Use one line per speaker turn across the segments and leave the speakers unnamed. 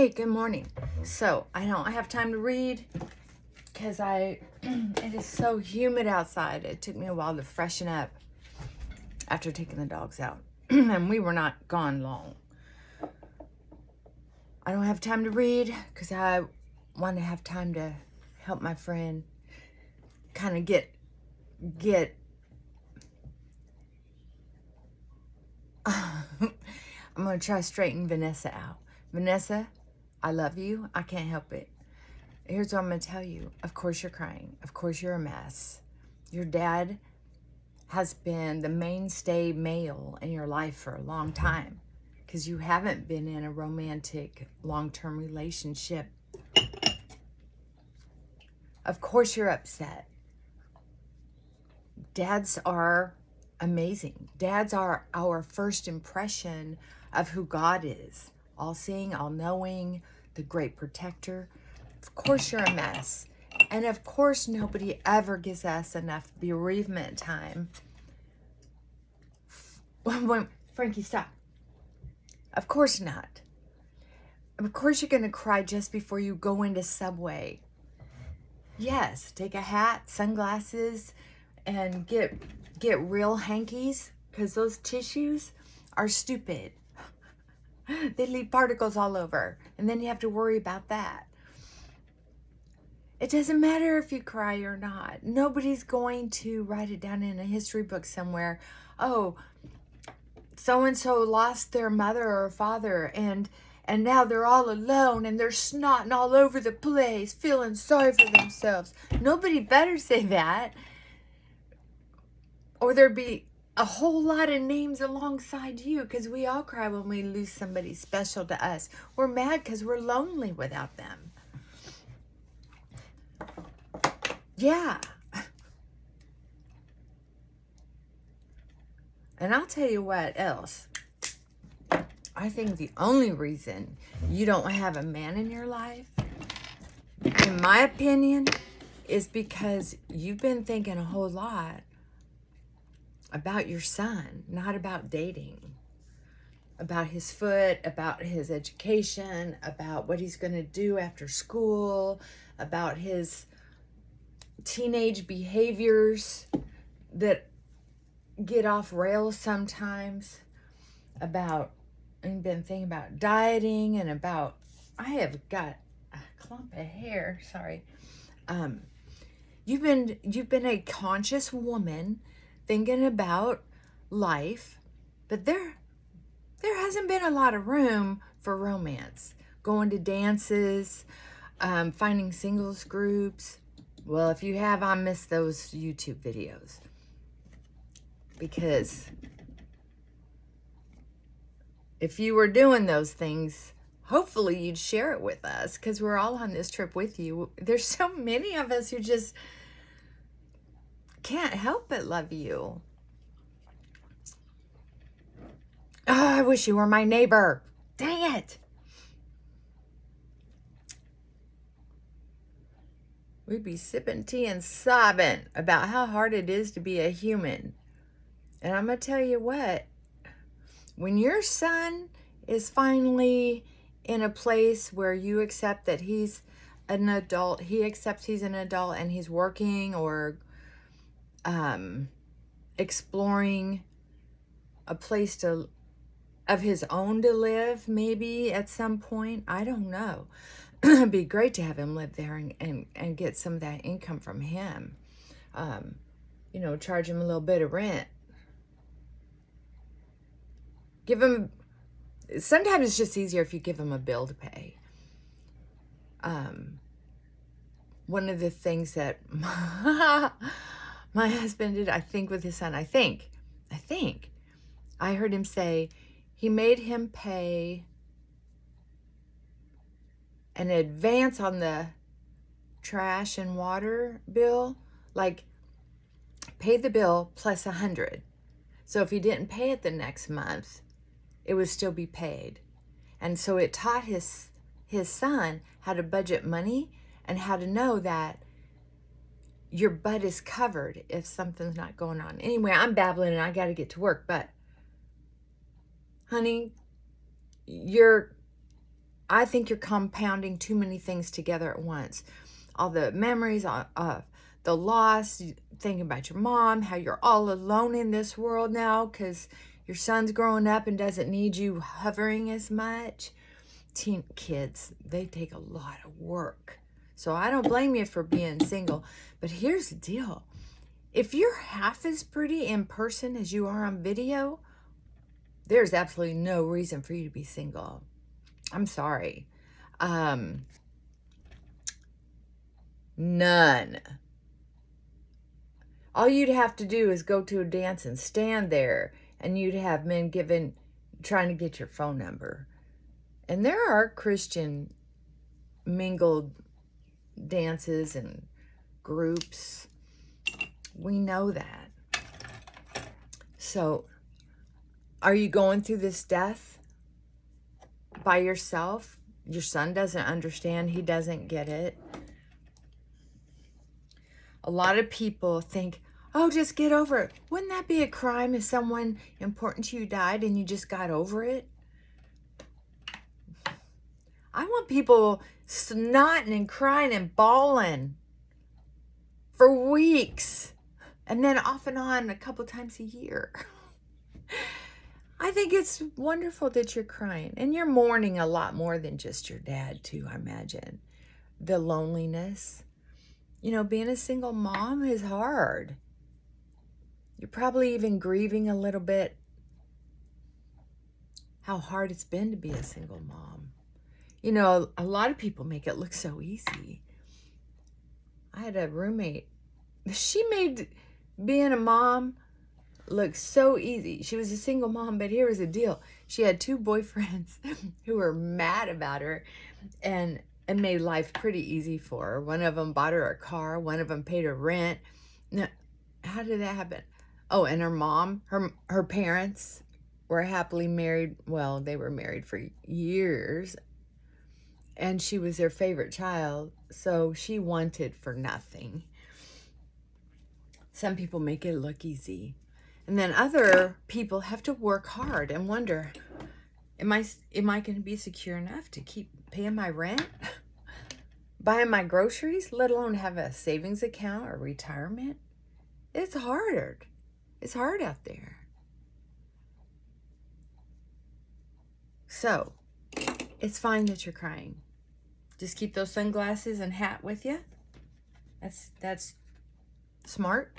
Hey, good morning. So I don't have time to read because it is so humid outside. It took me a while to freshen up after taking the dogs out. And we were not gone long. I don't have time to read because I want to have time to help my friend kind of get I'm going to try to straighten Vanessa out. Vanessa, I love you. I can't help it. Here's what I'm going to tell you. Of course you're crying. Of course you're a mess. Your dad has been the mainstay male in your life for a long time because you haven't been in a romantic long-term relationship. Of course you're upset. Dads are amazing. Dads are our first impression of who God is. All-seeing, all-knowing, the great protector. Of course you're a mess. And of course nobody ever gives us enough bereavement time. Frankie, stop. Of course not. Of course you're going to cry just before you go into Subway. Yes, take a hat, sunglasses, and get real hankies, because those tissues are stupid. They leave particles all over, and then you have to worry about that. It doesn't matter if you cry or not. Nobody's going to write it down in a history book somewhere. Oh, so-and-so lost their mother or father, and now they're all alone, and they're snotting all over the place, feeling sorry for themselves. Nobody better say that. Or there'd be a whole lot of names alongside you, because we all cry when we lose somebody special to us. We're mad because we're lonely without them. Yeah. And I'll tell you what else. I think the only reason you don't have a man in your life, in my opinion, is because you've been thinking a whole lot about your son, not about dating. About his foot, about his education, about what he's going to do after school, about his teenage behaviors that get off rails sometimes, about, I've been thinking about dieting and about, I have got a clump of hair, sorry. You've been a conscious woman thinking about life, but there hasn't been a lot of room for romance. Going to dances, finding singles groups. Well, if you have, I miss those YouTube videos. Because if you were doing those things, hopefully you'd share it with us, because we're all on this trip with you. There's so many of us who just can't help but love you. Oh, I wish you were my neighbor. Dang it. We'd be sipping tea and sobbing about how hard it is to be a human. And I'm going to tell you what, when your son is finally in a place where you accept that he's an adult, he accepts he's an adult and he's working or exploring a place of his own to live, maybe at some point, I don't know. It'd be great to have him live there and get some of that income from him. Charge him a little bit of rent. Give him, sometimes it's just easier if you give him a bill to pay. One of the things that my husband did, I think, with his son, I think, I heard him say he made him pay an advance on the trash and water bill, like pay the bill plus 100. So if he didn't pay it the next month, it would still be paid. And so it taught his son how to budget money and how to know that your butt is covered if something's not going on. Anyway, I'm babbling and I got to get to work, but honey, you're I think you're compounding too many things together at once. All the memories, the loss, thinking about your mom, how you're all alone in this world now because your son's growing up and doesn't need you hovering as much. Teen kids, they take a lot of work. So I don't blame you for being single. But here's the deal. If you're half as pretty in person as you are on video, there's absolutely no reason for you to be single. I'm sorry. None. All you'd have to do is go to a dance and stand there, and you'd have men trying to get your phone number. And there are Christian mingled dances and groups. We know that. So, are you going through this death by yourself? Your son doesn't understand. He doesn't get it. A lot of people think, oh, just get over it. Wouldn't that be a crime if someone important to you died and you just got over it? I want people snotting and crying and bawling for weeks, and then off and on a couple times a year. I think it's wonderful that you're crying, and you're mourning a lot more than just your dad too, I imagine. The loneliness. You know, being a single mom is hard. You're probably even grieving a little bit how hard it's been to be a single mom. You know, a lot of people make it look so easy. I had a roommate. She made being a mom look so easy. She was a single mom, but here was the deal. She had 2 boyfriends who were mad about her and made life pretty easy for her. One of them bought her a car. One of them paid her rent. Now, how did that happen? Oh, and her mom, her parents were happily married. Well, they were married for years. And she was their favorite child. So she wanted for nothing. Some people make it look easy. And then other people have to work hard and wonder, am I going to be secure enough to keep paying my rent, buying my groceries, let alone have a savings account or retirement? It's hard. It's hard out there. So, it's fine that you're crying. Just keep those sunglasses and hat with you. That's smart.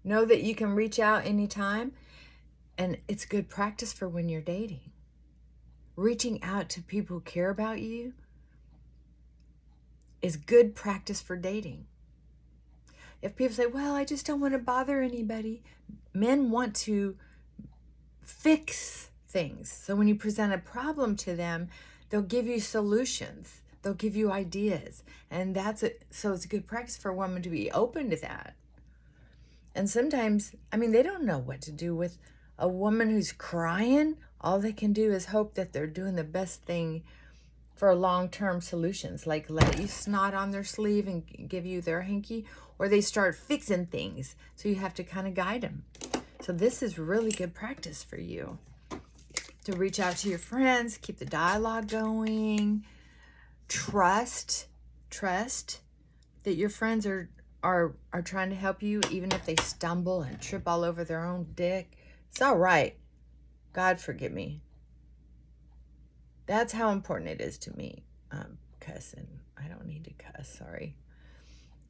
Know that you can reach out anytime, and it's good practice for when you're dating. Reaching out to people who care about you is good practice for dating. If people say, well, I just don't want to bother anybody, men want to fix things. So when you present a problem to them, they'll give you solutions. They'll give you ideas. And so it's a good practice for a woman to be open to that. And sometimes, they don't know what to do with a woman who's crying. All they can do is hope that they're doing the best thing for long-term solutions, like let you snot on their sleeve and give you their hanky, or they start fixing things. So you have to kind of guide them. So this is really good practice for you to reach out to your friends, keep the dialogue going, trust that your friends are trying to help you, even if they stumble and trip all over their own dick. It's all right. God forgive me. That's how important it is to me. Cussing. I don't need to cuss, sorry.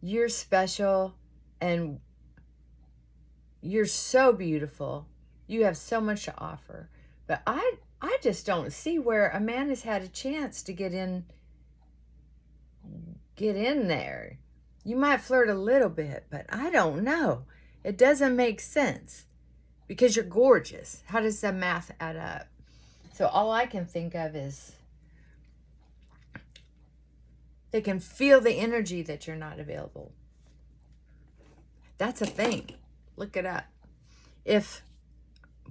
You're special and you're so beautiful. You have so much to offer. But I just don't see where a man has had a chance to get in there. You might flirt a little bit, but I don't know. It doesn't make sense because you're gorgeous. How does the math add up? So all I can think of is they can feel the energy that you're not available. That's a thing. Look it up.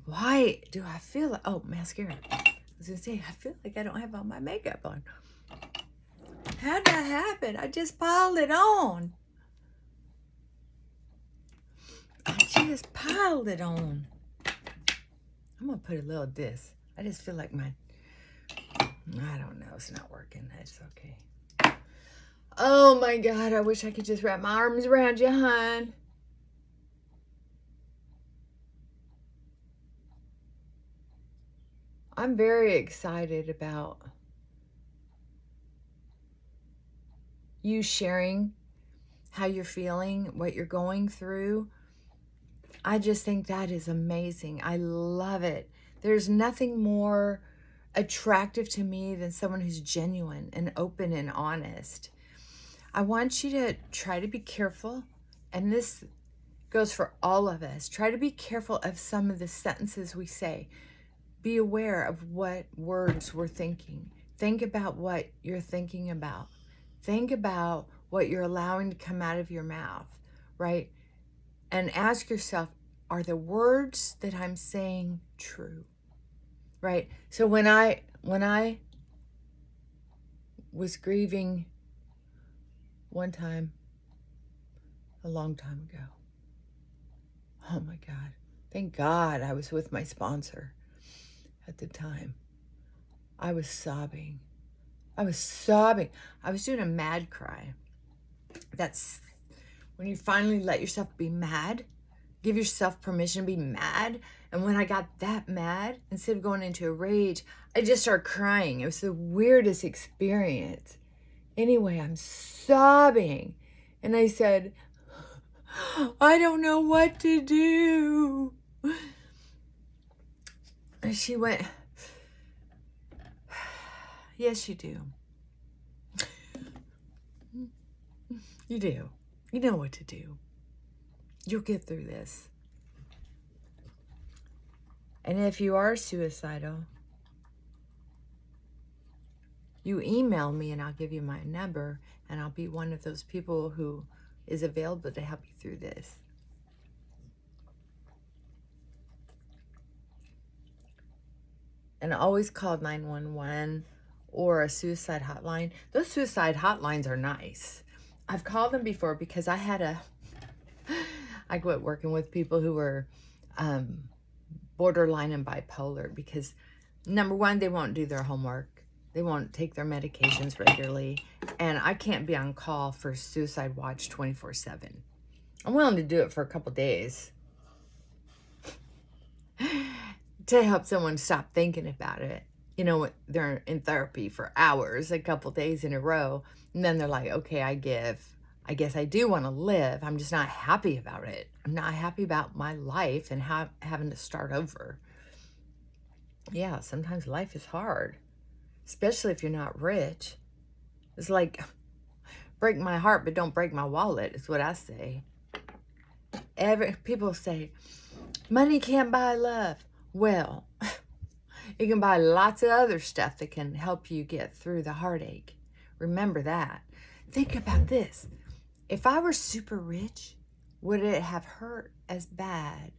Why do I feel like, oh, mascara. I was going to say, I feel like I don't have all my makeup on. How'd that happen? I just piled it on. I'm going to put a little of this. I just feel like my I don't know. It's not working. It's okay. Oh my God. I wish I could just wrap my arms around you, hon. I'm very excited about you sharing how you're feeling, what you're going through. I just think that is amazing. I love it. There's nothing more attractive to me than someone who's genuine and open and honest. I want you to try to be careful, and this goes for all of us. Try to be careful of some of the sentences we say. Be aware of what words we're thinking. Think about what you're thinking about. Think about what you're allowing to come out of your mouth, right? And ask yourself, are the words that I'm saying true? Right? So when I was grieving one time, a long time ago, oh my God, thank God I was with my sponsor at the time. I was sobbing. I was doing a mad cry. That's when you finally let yourself be mad, give yourself permission to be mad. And when I got that mad, instead of going into a rage, I just started crying. It was the weirdest experience. Anyway, I'm sobbing. And I said, I don't know what to do. And she went, yes, you do. You do. You know what to do. You'll get through this. And if you are suicidal, you email me and I'll give you my number, and I'll be one of those people who is available to help you through this. And always call 911 or a suicide hotline. Those suicide hotlines are nice. I've called them before because I quit working with people who were borderline and bipolar because, number one, they won't do their homework. They won't take their medications regularly. And I can't be on call for Suicide Watch 24/7. I'm willing to do it for a couple days to help someone stop thinking about it. You know, they're in therapy for hours, a couple days in a row. And then they're like, okay, I guess I do want to live. I'm just not happy about it. I'm not happy about my life and having to start over. Yeah, sometimes life is hard, especially if you're not rich. It's like, break my heart, but don't break my wallet, is what I say. People say, money can't buy love. Well, it can buy lots of other stuff that can help you get through the heartache. Remember that. Think about this. If I were super rich, would it have hurt as bad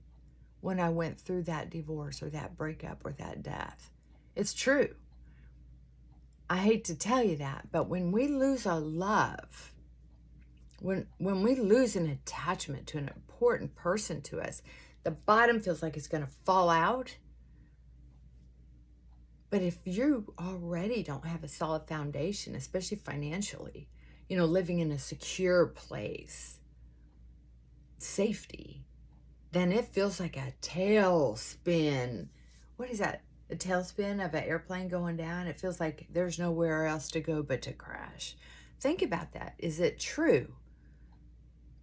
when I went through that divorce or that breakup or that death? It's true. I hate to tell you that, but when we lose a love, when we lose an attachment to an important person to us, the bottom feels like it's going to fall out. But if you already don't have a solid foundation, especially financially, you know, living in a secure place, safety, then it feels like a tailspin. What is that? A tailspin of an airplane going down? It feels like there's nowhere else to go but to crash. Think about that. Is it true?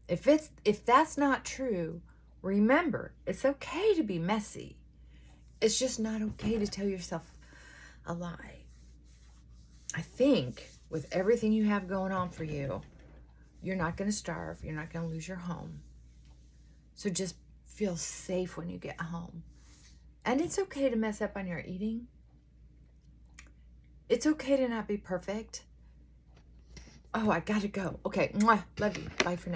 If that's not true, remember, it's okay to be messy. It's just not okay to tell yourself a lie. I think with everything you have going on for you, you're not going to starve. You're not going to lose your home. So just feel safe when you get home. And it's okay to mess up on your eating. It's okay to not be perfect. Oh, I got to go. Okay. Mwah. Love you. Bye for now.